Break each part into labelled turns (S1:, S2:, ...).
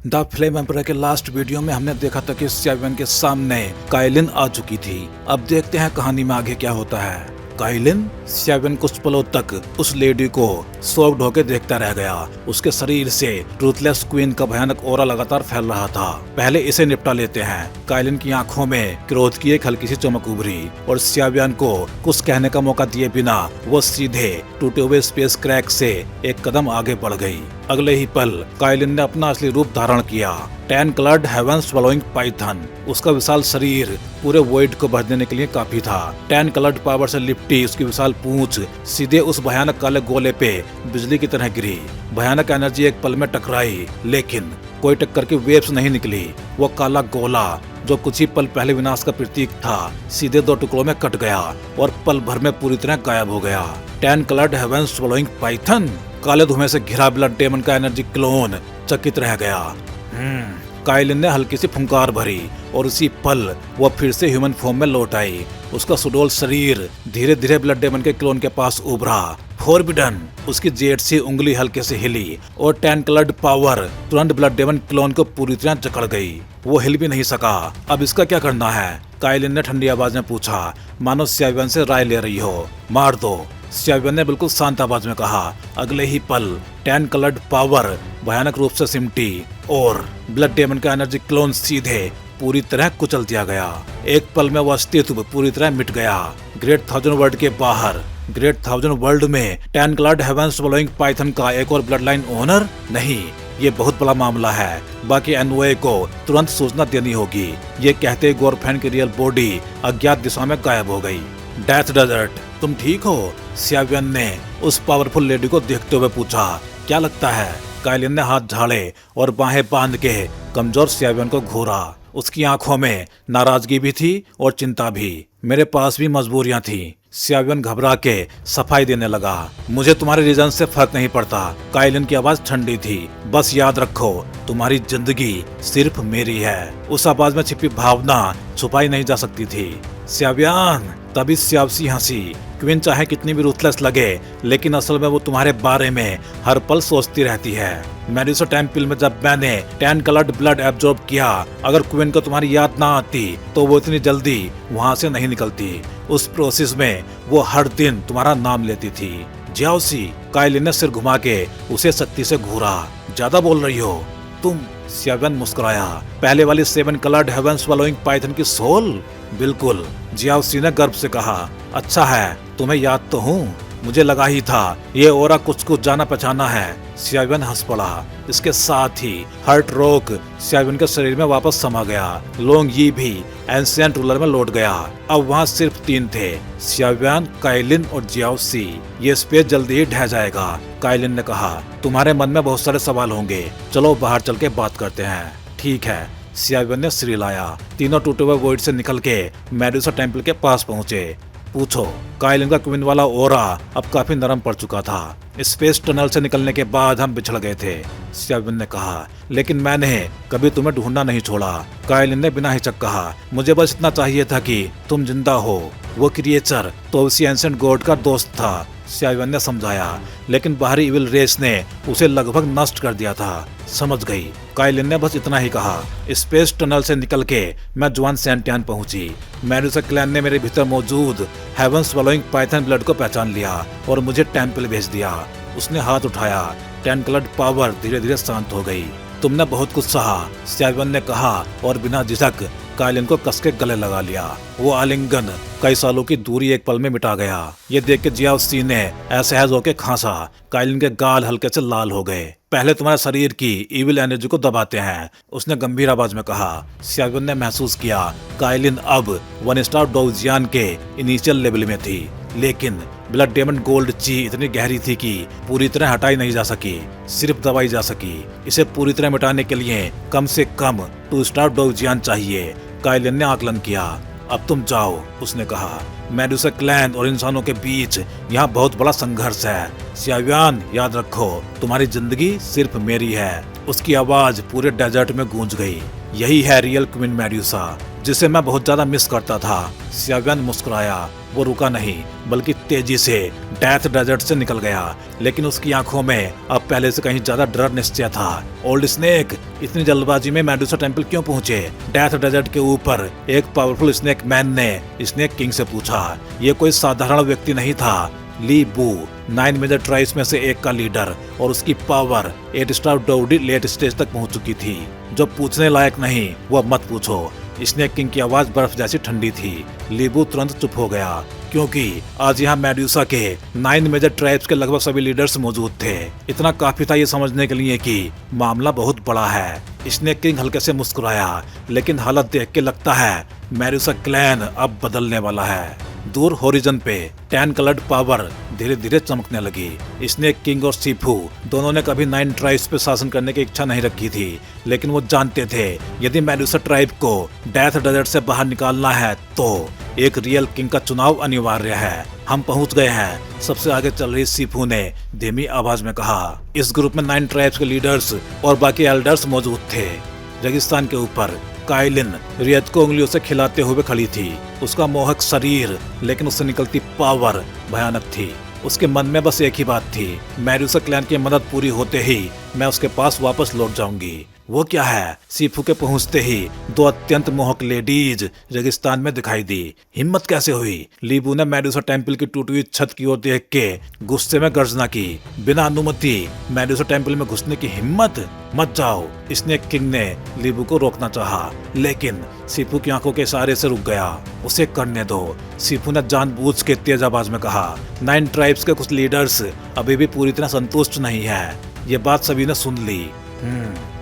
S1: The flame emperor के last video में हमने देखा था कि स्यावियन के सामने काइलिन आ चुकी थी। अब देखते हैं कहानी में आगे क्या होता है। काइलिन स्यावियन कुछ पलों तक उस लेडी को शॉक्ड होकर देखता रह गया। उसके शरीर से ट्रूथलेस क्वीन का भयानक ऑरा लगातार फैल रहा था। पहले इसे निपटा लेते हैं। काइलिन की आंखों में क्रोध की एक हल्की सी चमक उभरी और स्यावियन को कुछ कहने का मौका दिए बिना वो सीधे टूटे हुए स्पेस क्रैक से एक कदम आगे बढ़ गई। अगले ही पल काइलिन ने अपना असली रूप धारण किया। 10 कलर्ड हेवन स्वलोइंग पाइथन। उसका विशाल शरीर पूरे वॉइड को भर देने के लिए काफी था। 10 कलर्ड पावर से लिपटी उसकी विशाल पूंछ सीधे उस भयानक काले गोले पे बिजली की तरह गिरी। भयानक एनर्जी एक पल में टकराई, लेकिन कोई टक्कर की वेव्स नहीं निकली। वो काला गोला जो कुछ ही पल पहले विनाश का प्रतीक था, सीधे 2 टुकड़ों में कट गया और पल भर में पूरी तरह गायब हो गया। 10 कलर्ड हेवन स्वलोइंग पाइथन। काले धुएं से घिरा ब्लड डेमन का एनर्जी क्लोन चकित रह गया। काइलिन ने हल्की सी फुंकार भरी और उसी पल वो फिर से ह्यूमन फॉर्म में लौट आई। उसका सुडोल शरीर धीरे धीरे ब्लड डेमन के क्लोन के पास उभरा। फॉरबिडन। उसकी जेड सी उंगली हल्के से हिली और 10 कलर्ड पावर तुरंत ब्लड डेमन क्लोन को पूरी तरह जकड़ गई। वो हिल भी नहीं सका। अब इसका क्या करना है? काइलिन ने ठंडी आवाज में पूछा, मानो स्यावियन से राय ले रही हो। मार दो, स्यावियन ने बिल्कुल शांत आवाज में कहा। अगले ही पल 10 कलर्ड पावर भयानक रूप से सिमटी और ब्लड डेमन का एनर्जी क्लोन सीधे पूरी तरह कुचल दिया गया। एक पल में वह अस्तित्व पूरी तरह मिट गया। ग्रेट 1000 वर्ल्ड के बाहर, ग्रेट 1000 वर्ल्ड में 10 कलर्ड हेवन स्वलोइंग पाइथन का एक और ब्लड लाइन ओनर? नहीं, ये बहुत बड़ा मामला है। बाकी एनओए को तुरंत सूचना देनी होगी। ये कहते गोरफैन की रियल बॉडी अज्ञात दिशा में गायब हो गई। डेथ डेजर्ट, तुम ठीक हो? स्यावियन ने उस पावरफुल लेडी को देखते हुए पूछा। क्या लगता है? काइलिन ने हाथ झाड़े और बाहें बांध के कमजोर स्यावियन को घूरा। उसकी आंखों में नाराजगी भी थी और चिंता भी। मेरे पास भी मजबूरियां थी। स्यावियन घबरा के सफाई देने लगा। मुझे तुम्हारे रीजन से फर्क नहीं पड़ता। काइलिन की आवाज ठंडी थी। बस याद रखो, तुम्हारी जिंदगी सिर्फ मेरी है। उस आवाज में छिपी भावना छुपाई नहीं जा सकती थी। स्यावियन। तभी स्यावसी हंसी। क्वीन चाहे कितनी भी रूथलेस लगे, लेकिन असल में वो तुम्हारे बारे में हर पल सोचती रहती है। मेडुसा टेम्पल में जब मैंने 10 कलर्ड ब्लड एब्जॉर्ब किया, अगर क्वीन को तुम्हारी याद ना आती तो वो इतनी जल्दी वहाँ से नहीं निकलती। उस प्रोसेस में वो हर दिन तुम्हारा नाम लेती थी। जियाओसी। काइलिन ने सिर घुमा के उसे सख्ती से घूरा। ज्यादा बोल रही हो तुम। स्यावियन मुस्कुराया। पहले वाली 7 कलर्ड हेवन स्वलोइंग पाइथन की सोल? बिल्कुल, जियाओसी ने गर्व से कहा। अच्छा है, तुम्हें याद तो हूँ। मुझे लगा ही था ये ओरा कुछ कुछ जाना पहचाना है। स्यावियन हंस पड़ा। इसके साथ ही हर्ट रोक स्यावियन के शरीर में वापस समा गया। लोंग यी भी एंशिएंट रूलर में लौट गया। अब वहाँ सिर्फ 3 थे, स्यावियन, काइलिन और जियाओसी। ये स्पेस जल्दी ही ढह जाएगा। काइलिन ने कहा, तुम्हारे मन में बहुत सारे सवाल होंगे। चलो बाहर चल के बात करते हैं। ठीक है। स्यावियन ने सिर हिलाया। तीनों टूटे हुए वॉइड से निकल के मेडुसा टेम्पल के पास पहुंचे। पूछो। काइलिन का क्वीन वाला ओरा अब काफी नरम पड़ चुका था। स्पेस टनल से निकलने के बाद हम बिछड़ गए थे, स्यावियन ने कहा, लेकिन मैंने कभी तुम्हें ढूंढना नहीं छोड़ा। काइलिन ने बिना हिचक कहा, मुझे बस इतना चाहिए था कि तुम जिंदा हो। वो क्रिएचर तो उसी एंशिएंट गॉड का दोस्त था, स्यावियन ने समझाया, लेकिन बाहरी इविल रेस ने उसे लगभग नष्ट कर दिया था। समझ गई। काइलिन ने बस इतना ही कहा। स्पेस टनल से निकल के मैं जुआन सेंटियान पहुंची। मेडुसा क्लैन ने मेरे भीतर मौजूद हेवन स्वलोइंग पाइथन ब्लड को पहचान लिया और मुझे टेम्पल भेज दिया। उसने हाथ उठाया। 10 कलर्ड पावर धीरे धीरे शांत हो गई। तुमने बहुत कुछ सहा, स्यावियन ने कहा और बिना झिझक काइलिन को कस के गले लगा लिया। वो आलिंगन कई सालों की दूरी एक पल में मिटा गया। ये देख के जियाओसी ने असहज होकर खांसा। काइलिन के गाल हल्के से लाल हो गए। पहले तुम्हारे शरीर की इविल एनर्जी को दबाते हैं, उसने गंभीर आवाज में कहा। स्यावियन ने महसूस किया काइलिन अब 1 स्टार डोजियान के इनिशियल लेवल में थी, लेकिन ब्लड डेमन गोल्ड ची इतनी गहरी थी कि पूरी तरह हटाई नहीं जा सकी, सिर्फ दबाई जा सकी। इसे पूरी तरह मिटाने के लिए कम से कम 2 स्टार डोजियान चाहिए। काइलिन ने आकलन किया। अब तुम जाओ, उसने कहा। मेडुसा क्लैन और इंसानों के बीच यहाँ बहुत बड़ा संघर्ष है। सियावियन, याद रखो तुम्हारी जिंदगी सिर्फ मेरी है। उसकी आवाज पूरे डेजर्ट में गूंज गई। यही है रियल क्वीन मेडुसा, जिसे मैं बहुत ज्यादा मिस करता था। सियावियन मुस्कुराया। वो रुका नहीं, बल्कि तेजी से डेथ डेजर्ट से निकल गया, लेकिन उसकी आंखों में अब पहले से कहीं ज्यादा डर निश्चय था। ओल्ड स्नेक, इतनी जल्दबाजी में मेडुसा टेंपल क्यों पहुंचे? डेथ डेजर्ट के ऊपर एक पावरफुल स्नेक मैन ने स्नेक किंग से पूछा। ये कोई साधारण व्यक्ति नहीं था। ली बू 9 मेजर ट्राइब्स में से एक का लीडर, और उसकी पावर 8 स्टार डोडी लेट स्टेज तक पहुंच चुकी थी। जो पूछने लायक नहीं वो मत पूछो। स्नेक किंग की आवाज बर्फ जैसी ठंडी थी। लीबू तुरंत चुप हो गया, क्योंकि आज यहाँ मेडुसा के 9 मेजर ट्राइब्स के लगभग सभी लीडर्स मौजूद थे। इतना काफी था ये समझने के लिए कि मामला बहुत बड़ा है। स्नेक किंग हल्के से मुस्कुराया, लेकिन हालत देख के लगता है मेडुसा क्लैन अब बदलने वाला है। दूर होरिजन पे टैन कलर्ड पावर धीरे धीरे चमकने लगी। स्नेक किंग और सीफू दोनों ने कभी 9 ट्राइब्स पे शासन करने की इच्छा नहीं रखी थी, लेकिन वो जानते थे यदि मेडुसा ट्राइब को डेथ डेजर्ट से बाहर निकालना है तो एक रियल किंग का चुनाव अनिवार्य है। हम पहुंच गए हैं, सबसे आगे चल रही सीफू ने धीमी आवाज में कहा। इस ग्रुप में 9 ट्राइब्स के लीडर्स और बाकी एल्डर्स मौजूद थे। रेगिस्तान के ऊपर काइलिन रियत को उंगलियों से खिलाते हुए खड़ी थी। उसका मोहक शरीर, लेकिन उससे निकलती पावर भयानक थी। उसके मन में बस एक ही बात थी, मेडुसा क्लैन की मदद पूरी होते ही मैं उसके पास वापस लौट जाऊंगी। वो क्या है? सीफू के पहुंचते ही 2 अत्यंत मोहक लेडीज रेगिस्तान में दिखाई दी। हिम्मत कैसे हुई? लीबू ने मेडुसा टेंपल की टूटी हुई छत की ओर देख के गुस्से में गर्जना की। बिना अनुमति मेडुसा टेंपल में घुसने की हिम्मत? मत जाओ। स्नेक किंग ने लीबू को रोकना चाहा, लेकिन सीफू की आंखों के इशारे से रुक गया। उसे करने दो। सीफू ने जानबूझ के तेज आवाज में कहा। 9 ट्राइब्स के कुछ लीडर्स अभी भी पूरी तरह संतुष्ट नहीं है। ये बात सभी ने सुन ली।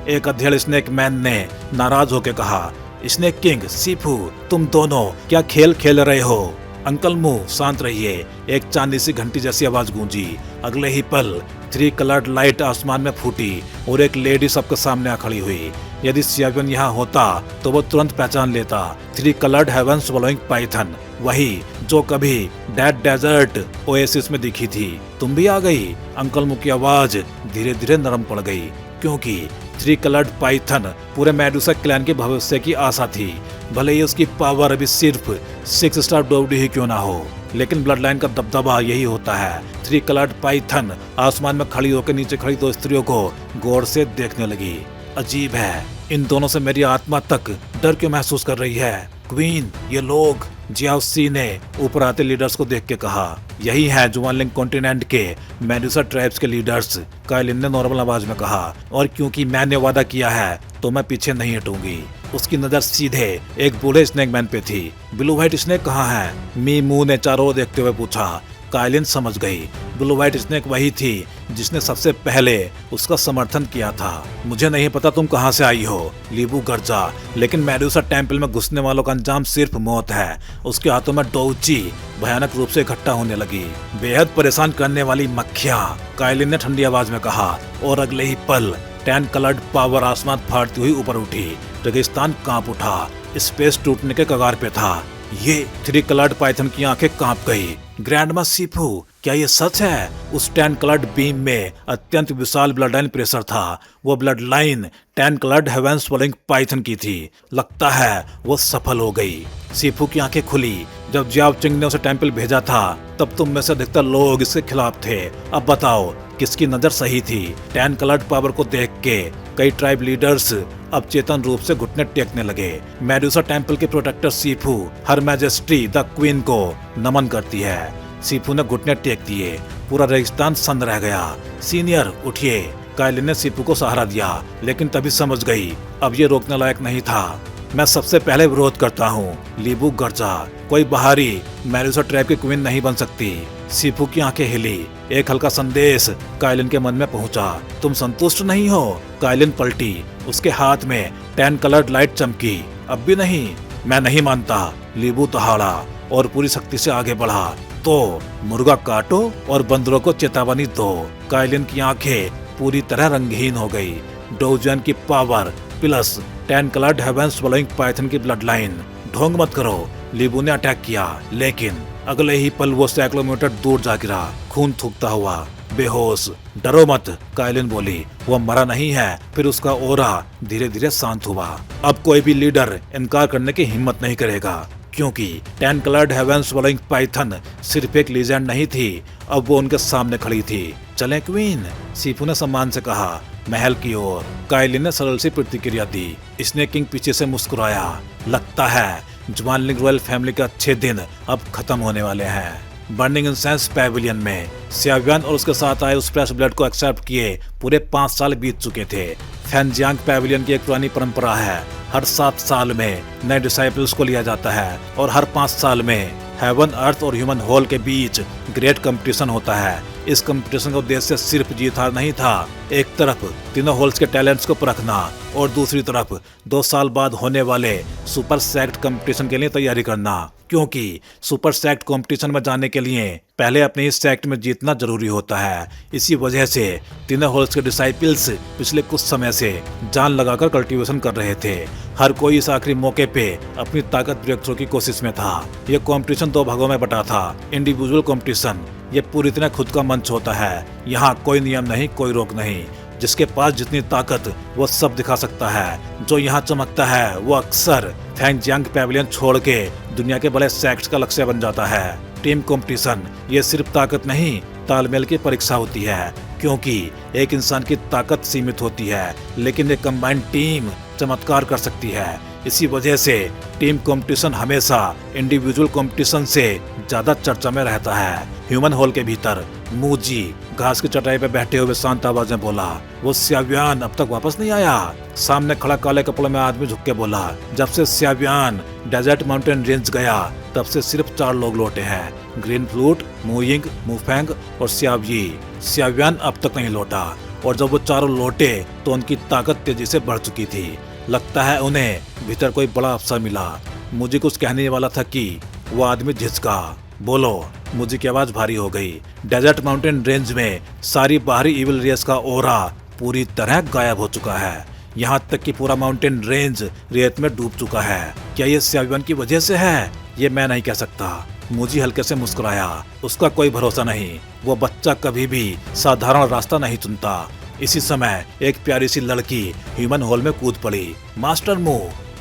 S1: एक अधेड़ स्नेक मैन ने नाराज होकर कहा, स्नेक किंग, सीफू, तुम दोनों क्या खेल खेल रहे हो? अंकल मुंह, शांत रहिए। एक चांदी सी घंटी जैसी आवाज गूंजी। अगले ही पल 3 कलर्ड लाइट आसमान में फूटी और एक लेडी सबके सामने आ खड़ी हुई। यदि सियावियन यहाँ होता तो वो तुरंत पहचान लेता। 3 कलर्ड हेवन स्वलोइंग पाइथन, वही जो कभी डेड डेजर्ट ओएसिस में दिखी थी। तुम भी आ गई। अंकल मुंह की आवाज धीरे धीरे नरम पड़ गई, क्योंकि 3 कलर्ड पाइथन पूरे मेडुसा क्लैन के भविष्य की आशा थी। भले ही उसकी पावर अभी सिर्फ 6 स्टार डोडी ही क्यों ना हो, लेकिन ब्लड लाइन का दबदबा यही होता है। 3 कलर्ड पाइथन आसमान में खड़ी होकर नीचे खड़ी 2 स्त्रियों को गौर से देखने लगी। अजीब है, इन दोनों से मेरी आत्मा तक डर क्यों महसूस कर रही है? क्वीन, ये लोग, जियाओ सी ने ऊपर आते लीडर्स को देख के कहा। यही है जुआनलिंग कॉन्टिनेंट के मेडुसा ट्राइब्स के लीडर्स, काइलिन ने नॉर्मल आवाज में कहा। और क्योंकि मैंने वादा किया है तो मैं पीछे नहीं हटूंगी। उसकी नजर सीधे एक बूढ़े स्नेक मैन पे थी। ब्लू व्हाइट स्नेक कहाँ है? मी मुंह ने चारों ओर देखते हुए पूछा। काइलिन समझ गई, ब्लू व्हाइट स्नेक वही थी जिसने सबसे पहले उसका समर्थन किया था। मुझे नहीं पता तुम कहां से आई हो, लीबू गर्जा, लेकिन मेडुसा टेंपल में घुसने वालों का अंजाम सिर्फ मौत है। उसके हाथों में डोउची भयानक रूप से इकट्ठा होने लगी। बेहद परेशान करने वाली मक्खियां, काइलिन ने ठंडी आवाज में कहा। और अगले ही पल 10 कलर्ड पावर आसमान फाड़ती हुई ऊपर उठी। रेगिस्तान कांप उठा, स्पेस टूटने के कगार पे था। ये 3 कलर्ड पाइथन की आंखें कांप गई। ग्रैंडमा सीफू, क्या ये सच है? उस 10 कलर्ड बीम में अत्यंत विशाल ब्लड लाइन प्रेशर था। वो blood line 10 coloured heaven swirling python की थी। लगता है वो सफल हो गई। सीफू की आंखें खुली। जब जियाओ चिंग ने उसे टेंपल भेजा था तब तुम में से अधिकतर लोग इसके खिलाफ थे। अब बताओ किसकी नजर सही थी? 10 कलर्ड पावर को देख के कई ट्राइब लीडर्स अब चेतन रूप से घुटने टेकने लगे। मेडुसा टेंपल के protector Sifu her majesty the queen को नमन करती है। सीफू ने घुटने टेक दिए। पूरा रेगिस्तान सन्न रह गया। सीनियर उठिए। काइलिन ने सीफू को सहारा दिया, लेकिन तभी समझ गई अब ये रोकने लायक नहीं था। मैं सबसे पहले विरोध करता हूँ, लीबू गर्जा। कोई बाहरी मेडुसा ट्राइब की क्वीन नहीं बन सकती। सीफू की आंखें हिली। एक हल्का संदेश काइलिन के मन में पहुंचा। तुम संतुष्ट नहीं हो? काइलिन पलटी। उसके हाथ में 10 कलर्ड लाइट चमकी। अब भी नहीं? मैं नहीं मानता। लीबू दहाड़ा और पूरी शक्ति से आगे बढ़ा। तो मुर्गा काटो और बंदरों को चेतावनी दो। काइलिन की आंखें पूरी तरह रंगहीन हो गई। डोजियन की power plus 10 coloured heaven swallowing python की ब्लड लाइन। ढोंग मत करो। लीबू ने अटैक किया, लेकिन अगले ही पल वो सैकड़ों मीटर दूर जा गिरा, खून थूकता हुआ। बेहोश। डरो मत, काइलिन बोली, वो मरा नहीं है। फिर उसका ओरा धीरे धीरे शांत हुआ। अब कोई भी लीडर इनकार करने की हिम्मत नहीं करेगा, क्योंकि 10 कलर्ड हेवेंस स्वॉलोइंग पाइथन सिर्फ एक लीजेंड नहीं थी, अब वो उनके सामने खड़ी थी। चलें क्वीन, सीफू ने सम्मान से कहा। महल की ओर काइलिन ने सरल सी प्रतिक्रिया दी। स्नेक किंग पीछे से मुस्कुराया। लगता है ज्वानलिंग रॉयल फैमिली के अच्छे दिन अब खत्म होने वाले हैं। बर्निंग इंसेंस पैविलियन में सियावियन और उसके साथ आए उस फ्रेश ब्लड को एक्सेप्ट किए पूरे 5 साल बीत चुके थे। फैनजियांग पैविलियन की एक पुरानी परंपरा है, हर 7 साल में नए डिसाइपल्स को लिया जाता है और हर 5 साल में हेवन, अर्थ और ह्यूमन हॉल के बीच ग्रेट कंपटीशन होता है। इस कंपटीशन का उद्देश्य सिर्फ जीत हार नहीं था, एक तरफ तीनों हॉल्स के टैलेंट्स को परखना और दूसरी तरफ 2 साल बाद होने वाले सुपर सेक्ट कंपटीशन के लिए तैयारी करना, क्योंकि सुपर सेक्ट कंपटीशन में जाने के लिए पहले अपने ही सेक्ट में जीतना जरूरी होता है। इसी वजह से तीनों हॉल्स के डिसाइपल्स पिछले कुछ समय से जान लगाकर कल्टीवेशन कर रहे थे। हर कोई इस आखिरी मौके पे अपनी ताकत ब्रेक थ्रू की कोशिश में था। यह कंपटीशन 2 भागों में बटा था। इंडिविजुअल कंपटीशन, ये पूरी तरह खुद का मंच होता है। यहाँ कोई नियम नहीं, कोई रोक नहीं। जिसके पास जितनी ताकत वो सब दिखा सकता है। जो यहाँ चमकता है वो अक्सर फैंगजियांग पैविलियन छोड़ के दुनिया के बड़े सेक्ट्स का लक्ष्य बन जाता है। टीम कंपटीशन ये सिर्फ ताकत नहीं, तालमेल की परीक्षा होती है, क्योंकि एक इंसान की ताकत सीमित होती है लेकिन एक कंबाइंड टीम चमत्कार कर सकती है। इसी वजह से टीम कंपटीशन हमेशा इंडिविजुअल कंपटीशन से ज्यादा चर्चा में रहता है। ह्यूमन हॉल के भीतर मूजी घास की चटाई पे बैठे हुए शांत आवाज में बोला, वो सियावियन अब तक वापस नहीं आया। सामने खड़ा काले कपड़ों में आदमी झुक के बोला, जब से सियावियन डेजर्ट माउंटेन रेंज गया तब से सिर्फ 4 लोग लौटे हैं, ग्रीन फ्लूट, मुयिंग, मुफेंग और सियावी। सियावियन अब तक नहीं लौटा और जब वो चारों लौटे तो उनकी ताकत तेजी से बढ़ चुकी थी। लगता है उन्हें भीतर कोई बड़ा अवसर मिला। मुझे कुछ कहने वाला था कि वो आदमी झिझका। बोलो, मुझे की आवाज भारी हो गई। डेजर्ट माउंटेन रेंज में सारी बाहरी इविल रेस का ओरा पूरी तरह गायब हो चुका है। यहाँ तक कि पूरा माउंटेन रेंज रेत में डूब चुका है। क्या ये सियावियन की वजह से है? ये मैं नहीं कह सकता। मुझे हल्के से मुस्कुराया। उसका कोई भरोसा नहीं। वो बच्चा कभी भी साधारण रास्ता नहीं चुनता। इसी समय एक प्यारी सी लड़की ह्यूमन हॉल में कूद पड़ी। मास्टर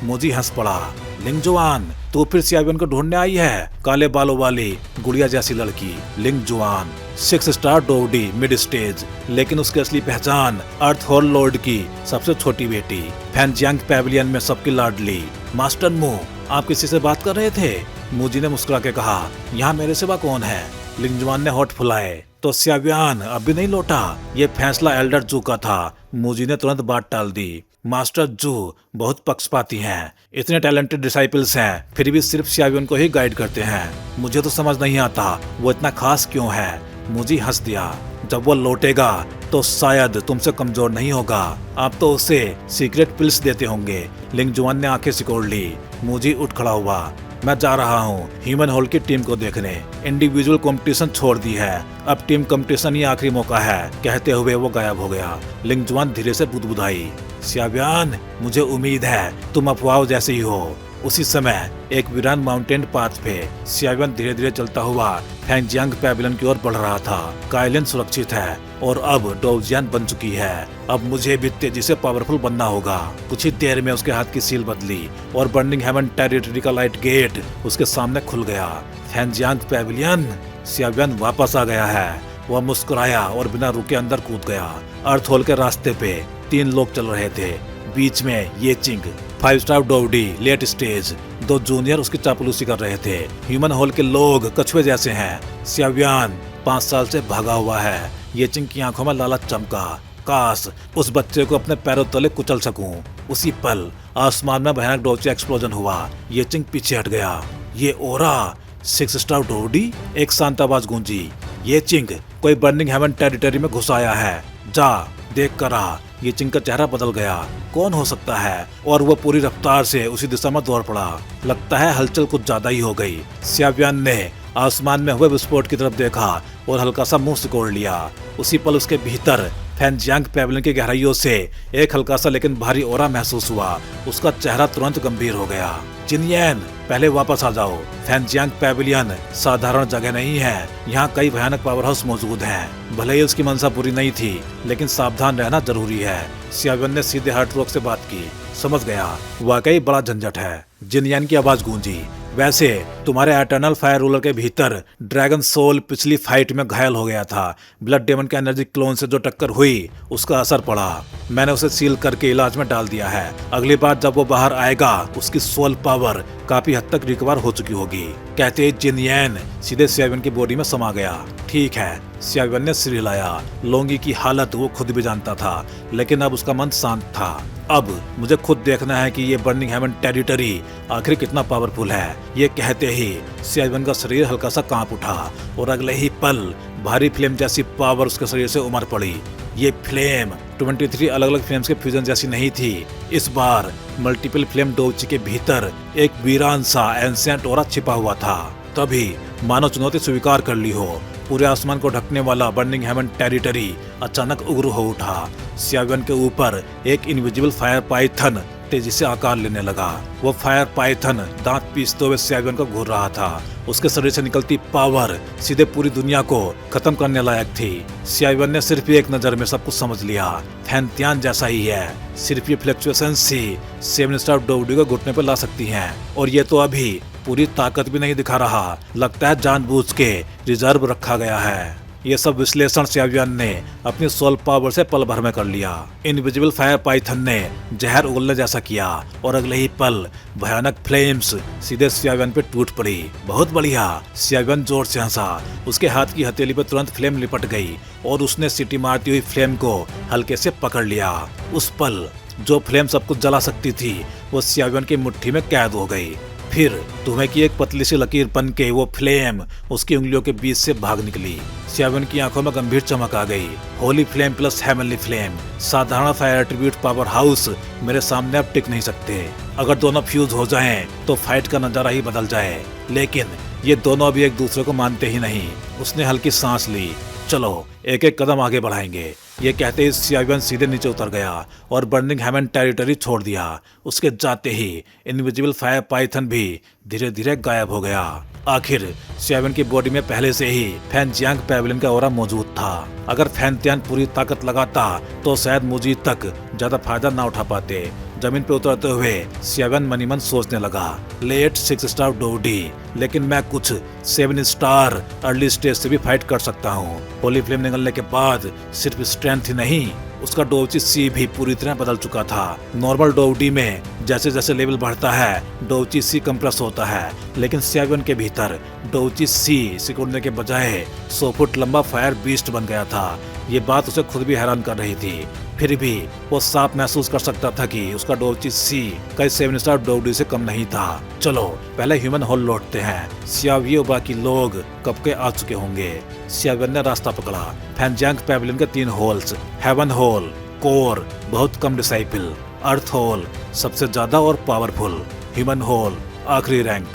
S1: मुझे हंस पड़ा। लिंगजुआन, तू फिर सियावियन को ढूंढने आई है? काले बालों वाली गुड़िया जैसी लड़की लिंगजुआन, 6 स्टार डोवडी मिड स्टेज, लेकिन उसकी असली पहचान अर्थ हॉल लॉर्ड की सबसे छोटी बेटी, फैनजियांग पैविलियन में सबकी लाडली। मास्टर आप किसी से बात कर रहे थे? मुजी ने मुस्कुरा के कहा, यहाँ मेरे सिवा कौन है? लिंगजुआन ने होठ फुलाए। तो सियावियन अब भी नहीं लौटा? ये फैसला एल्डर जू का था। मुजी ने तुरंत बात टाल दी। मास्टर जू बहुत पक्षपाती हैं। इतने टैलेंटेड डिसाइपल्स हैं, फिर भी सिर्फ सियावियन को ही गाइड करते हैं। मुझे तो समझ नहीं आता वो इतना खास क्यों है। मुझे हंस दिया। जब वो लौटेगा तो शायद तुमसे कमजोर नहीं होगा। आप तो उसे सीक्रेट पिल्स देते होंगे। लिंगजुआन ने आंखें सिकोड़ ली। मुझे उठ खड़ा हुआ। मैं जा रहा हूँ ह्यूमन हॉल की टीम को देखने। इंडिविजुअल कंपटीशन छोड़ दी है, अब टीम कंपटीशन ही आखिरी मौका है। कहते हुए वो गायब हो गया। लिंगजुआन धीरे से बुदबुदाई, सियावियन, मुझे उम्मीद है तुम अफवाह जैसे ही हो। उसी समय एक वीरान माउंटेन पाथ पे सियावियन धीरे धीरे चलता हुआ फैंगजियांग पैविलियन की ओर बढ़ रहा था। काइलिन सुरक्षित है और अब डोवजियान बन चुकी है। अब मुझे भी तेजी से पावरफुल बनना होगा। कुछ ही देर में उसके हाथ की सील बदली और बर्निंग हेवन टेरिटरी का लाइट गेट उसके सामने खुल गया। फैंगजियांग पैविलियन, सियावियन वापस आ गया है। वह मुस्कुराया और बिना रुके अंदर कूद गया। अर्थ हॉल के रास्ते पे 3 लोग चल रहे थे। बीच में ये चिंग, 5 स्टार डोवडी लेट स्टेज, 2 जूनियर उसकी चापलूसी कर रहे थे। ह्यूमन हॉल के लोग कछुए जैसे हैं। सियावियन 5 साल से भागा हुआ है। ये चिंग की आंखों में लालच चमका। काश उस बच्चे को अपने पैरों तले कुचल सकूं। उसी पल आसमान में भयानक डोची एक्सप्लोजन हुआ। ये चिंग पीछे हट गया। ये ओरा 6 स्टार डोवडी, एक शांत आवाज गूंजी। ये चिंग कोई बर्निंग हेवन टेरिटरी में घुस आया है। जा देख कर आ। ये चिंग का चेहरा बदल गया। कौन हो सकता है? और वो पूरी रफ्तार से उसी दिशा में दौड़ पड़ा। लगता है हलचल कुछ ज्यादा ही हो गई। सियावियन ने आसमान में हुए विस्फोट की तरफ देखा और हल्का सा मुंह सिकोड़ लिया। उसी पल उसके भीतर फैनजियांग पैवेलियन की गहराइयों से एक हल्का सा लेकिन भारी ऑरा महसूस हुआ। उसका चेहरा तुरंत गंभीर हो गया। जिनयेन, पहले वापस आ जाओ। फैनजियांग पैवेलियन साधारण जगह नहीं है। यहाँ कई भयानक पावर हाउस मौजूद हैं। भले ही उसकी मंशा पूरी नहीं थी, लेकिन सावधान रहना जरूरी है। सियावन ने सीधे हार्ट रॉक से बात की। समझ गया, वाकई बड़ा झंझट है। जिनयेन की आवाज गूंजी। वैसे तुम्हारे एटर्नल फायर रूलर के भीतर ड्रैगन सोल पिछली फाइट में घायल हो गया था। ब्लड डेमन के एनर्जी क्लोन से जो टक्कर हुई उसका असर पड़ा। मैंने उसे सील करके इलाज में डाल दिया है। अगली बार जब वो बाहर आएगा उसकी सोल पावर काफी हद तक रिकवर हो चुकी होगी। कहते जिनयेन सीधे सियावन की बॉडी में समा गया। ठीक है, सियावन ने सिर हिलाया। लोंगी की हालत वो खुद भी जानता था, लेकिन अब उसका मन शांत था। अब मुझे खुद देखना है कि ये बर्निंग हेवन टेरिटरी आखिर कितना पावरफुल है। ये कहते ही सियावन का शरीर हल्का सा कांप उठा और अगले ही पल भारी फ्लेम जैसी पावर उसके शरीर से उमड़ पड़ी। ये फ्लेम 23 अलग अलग फ्लेम्स के फ्यूजन जैसी नहीं थी। इस बार मल्टीपल फ्लेम डोची के भीतर एक वीरान सा एंशिएंट ऑरा छिपा हुआ था। तभी मानो चुनौती स्वीकार कर ली हो, पूरे आसमान को ढकने वाला बर्निंग हेवन टेरिटरी अचानक उग्र हो उठा। सियावन के ऊपर एक इनविजिबल फायर पाइथन तेजी से आकार लेने लगा। वो फायर पाइथन दांत पीसते हुए सियावन को घूर रहा था। उसके शरीर से निकलती पावर सीधे पूरी दुनिया को खत्म करने लायक थी। सियावन ने सिर्फ एक नजर में सब कुछ समझ लिया। फैनतियान जैसा ही है, सिर्फ ये फ्लक्चुएशंस ही 7 स्टार डोवडी को घुटने पर ला सकती हैं। और ये तो अभी पूरी ताकत भी नहीं दिखा रहा, लगता है जानबूझ के रिजर्व रखा गया है। ये सब विश्लेषण सियावन ने अपनी सोल पावर से पल भर में कर लिया। इनविजिबल फायर पाइथन ने जहर उगलने जैसा किया और अगले ही पल भयानक फ्लेम्स सीधे सियावन पे टूट पड़ी। बहुत बढ़िया, सियावन जोर से हंसा। उसके हाथ की हथेली पे तुरंत फ्लेम लिपट गई और उसने सीटी मारती हुई फ्लेम को हल्के से पकड़ लिया। उस पल जो फ्लेम सब कुछ जला सकती थी वो सियावन की मुट्ठी में कैद हो गई। फिर धुएं की एक पतली सी लकीर बन के वो फ्लेम उसकी उंगलियों के बीच से भाग निकली। सियावन की आंखों में गंभीर चमक आ गई। Holi flame plus heavenly flame, साधारण फायर एट्रीब्यूट पावर हाउस मेरे सामने अब टिक नहीं सकते। अगर दोनों फ्यूज हो जाएं तो फाइट का नजारा ही बदल जाए, लेकिन ये दोनों अभी एक दूसरे को मानते ही नहीं। उसने हल्की सांस ली। चलो एक एक कदम आगे बढ़ाएंगे। ये कहते ही सियावन सीधे नीचे उतर गया और बर्निंग हेवन टेरिटरी छोड़ दिया। उसके जाते ही इनविजिबल फायर पाइथन भी धीरे धीरे गायब हो गया। आखिर सियावन की बॉडी में पहले से ही फैनजियांग पैवेलियन का ऑरा मौजूद था। अगर फैनतियान पूरी ताकत लगाता तो शायद मुझी तक ज्यादा फायदा ना उठा पाते। जमीन पे उतरते हुए सियावन मनी मन सोचने लगा, लेट 6 स्टार डोवडी, लेकिन मैं कुछ 7 स्टार अर्ली स्टेज से भी फाइट कर सकता हूँ। होली फ्लेम निकलने के बाद सिर्फ स्ट्रेंथ ही नहीं, उसका डोवची सी भी पूरी तरह बदल चुका था। नॉर्मल डोवडी में जैसे जैसे लेवल बढ़ता है डोवची सी कंप्रेस होता है, लेकिन सियावन के भीतर डोवची सी सिकुड़ने के बजाय 100 फुट लंबा फायर बीस्ट बन गया था। ये बात उसे खुद भी हैरान कर रही थी। फिर भी वो साफ महसूस कर सकता था कि उसका डोवची सी कई 7 स्टार डोवडी से कम नहीं था। चलो पहले ह्यूमन हॉल लौटते हैं। सियावी और बाकी लोग कब के आ चुके होंगे। सियावन ने रास्ता पकड़ा। फैनजियांग पैवेलियन के 3 हॉल्स, हेवन हॉल, कोर बहुत कम डिसाइपल, अर्थ हॉल सबसे ज्यादा और पावरफुल, ह्यूमन हॉल आखिरी रैंक।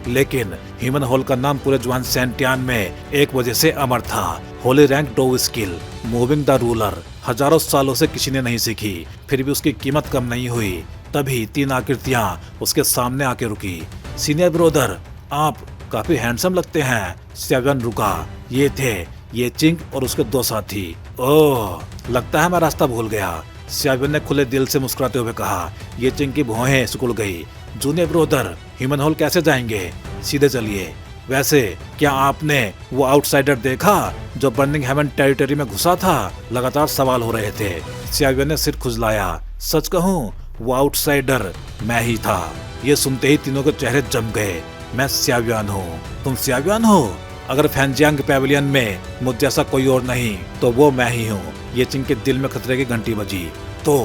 S1: लेकिन ह्यूमन हॉल का नाम पूरे जुआन सैंटियान में एक वजह से अमर था, Holi rank dove skill, moving the ruler. हजारों सालों से किसी ने नहीं सीखी, फिर भी उसकी कीमत कम नहीं हुई। तभी 3 आकृतियां उसके सामने आके रुकी। सीनियर ब्रोदर, आप काफी हैंडसम लगते हैं। सियावन रुका। ये थे ये चिंग और उसके 2 साथी। ओह, लगता है मैं रास्ता भूल गया। सियावन ने खुले दिल से मुस्कुराते हुए कहा। ये चिंग की भौहें सिकुड़ गई। जूनियर ब्रोदर, ह्यूमन हॉल कैसे जाएंगे? सीधे चलिए। वैसे क्या आपने वो आउटसाइडर देखा जो बर्निंग हेवन टेरिटरी में घुसा था? लगातार सवाल हो रहे थे। सियावन ने सिर खुजलाया। सच कहूँ, वो आउटसाइडर मैं ही था। ये सुनते ही तीनों के चेहरे जम गए। मैं सियावन हूँ। तुम सियावन हो? अगर फैनजियांग पैवेलियन में मुझ जैसा कोई और नहीं तो वो मैं ही हूँ। ये चिंग के दिल में खतरे की घंटी बजी। तो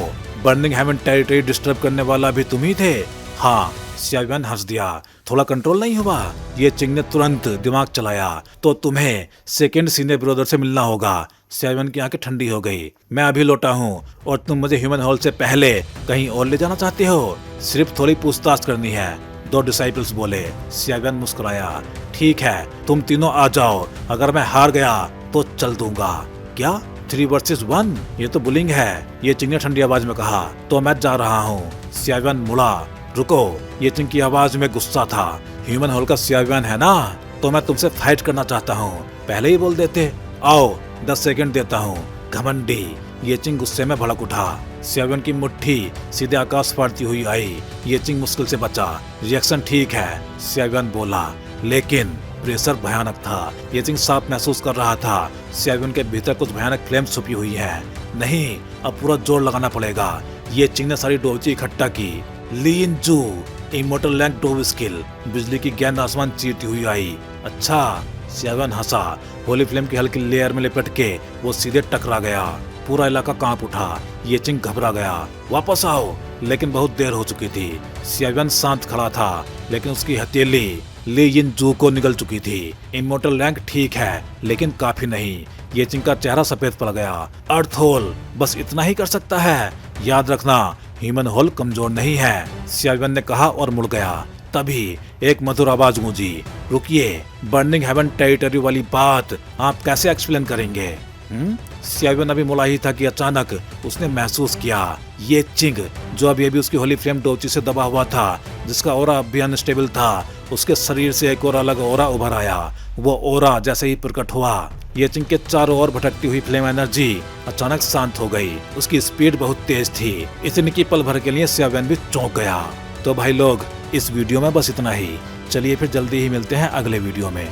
S1: बर्निंग हेवन टेरिटरी डिस्टर्ब करने वाला भी तुम ही थे? हाँ, सियावन हंस दिया। थोड़ा कंट्रोल नहीं हुआ? ये चिंग ने तुरंत दिमाग चलाया। तो तुम्हें सेकंड सीनियर ब्रदर से मिलना होगा। सियावन की आंखें ठंडी हो गई। मैं अभी लौटा हूँ और तुम मुझे ह्यूमन हॉल से पहले कहीं और ले जाना चाहते हो? सिर्फ थोड़ी पूछताछ करनी है, 2 डिसाइपल्स बोले। सियावन मुस्कुराया। ठीक है, तुम तीनों आ जाओ। अगर मैं हार गया तो चल दूंगा। क्या? 3 वर्सेस 1, ये तो बुलिंग है, ये चिंग ने ठंडी आवाज में कहा। तो मैं जा रहा हूँ। सियावन मुड़ा। रुको, ये चिंग की आवाज में गुस्सा था। ह्यूमन होल का सियावन है ना, तो मैं तुमसे फाइट करना चाहता हूँ, पहले ही बोल देते। आओ 10 सेकंड देता हूँ, घमंडी। ये चिंग गुस्से में भड़क उठा। सियावन की मुट्ठी सीधे आकाश फाड़ती हुई आई। ये चिंग मुश्किल से बचा। रिएक्शन ठीक है, सियावन बोला, लेकिन प्रेशर भयानक था। ये चिंग साफ महसूस कर रहा था सियावन के भीतर कुछ भयानक फ्लेम छुपी हुई है। नहीं, अब पूरा जोर लगाना पड़ेगा। ये चिंग ने सारी डोबची इकट्ठा की। लीन जू, इमोर्टल लैंक डोव स्किल। बिजली की गेंद आसमान चीरती हुई आई। अच्छा, सियावन हंसा। होली फ्लेम की हल्की लेयर में लिपट के वो सीधे टकरा गया। पूरा इलाका कांप उठा। ये चिंग घबरा गया। वापस आओ, लेकिन बहुत देर हो चुकी थी। सियावन शांत खड़ा था, लेकिन उसकी हथेली ली यिन जू को निगल चुकी थी। इमोर्टल रैंक ठीक है, लेकिन काफी नहीं। ये चिंग का चेहरा सफेद पड़ गया। अर्थ होल बस इतना ही कर सकता है। याद रखना, ह्यूमन होल कमजोर नहीं है, सियावन ने कहा और मुड़ गया। तभी एक मधुर आवाज गूंजी। रुकिए, बर्निंग हेवन टेरिटरी वाली बात आप कैसे एक्सप्लेन करेंगे? सियावन अभी मुड़ा ही था कि अचानक उसने महसूस किया ये चिंग, जो अभी उसकी होली फ्लेम डोची से दबा हुआ था, जिसका ओरा अब भी अनस्टेबल था, उसके शरीर से एक और अलग ओरा उभर आया। वो ओरा जैसे ही प्रकट हुआ, ये चिंग के चारों ओर भटकती हुई फ्लेम एनर्जी अचानक शांत हो गई। उसकी स्पीड बहुत तेज थी, इतनी कि पल भर के लिए सियावन भी चौंक गया। तो भाई लोग, इस वीडियो में बस इतना ही। चलिए फिर जल्दी ही मिलते हैं अगले वीडियो में।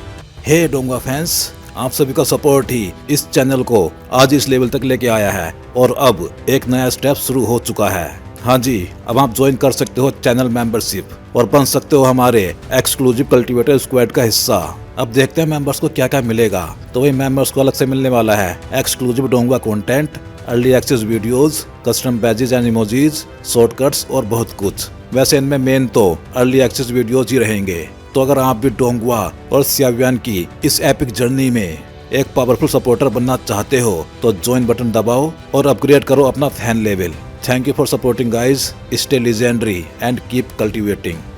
S1: हे डोंगा फैंस, आप सभी का सपोर्ट ही इस चैनल को आज इस लेवल तक लेके आया है और अब एक नया स्टेप शुरू हो चुका है। हाँ जी, अब आप ज्वाइन कर सकते हो चैनल मेंबरशिप और बन सकते हो हमारे एक्सक्लूसिव कल्टीवेटर स्क्वाड का हिस्सा। अब देखते हैं मेंबर्स को क्या क्या मिलेगा। तो वही मेंबर्स को अलग से मिलने वाला है एक्सक्लूसिव डोंगा content, early access videos, custom badges and emojis, shortcuts और बहुत कुछ। वैसे इनमें मेन तो अर्ली एक्सेस वीडियोज ही रहेंगे। तो अगर आप भी डोंगवा और सियावन की इस एपिक जर्नी में एक पावरफुल सपोर्टर बनना चाहते हो तो ज्वाइन बटन दबाओ और अपग्रेड करो अपना fan level. Thank you for supporting guys, stay legendary and keep cultivating.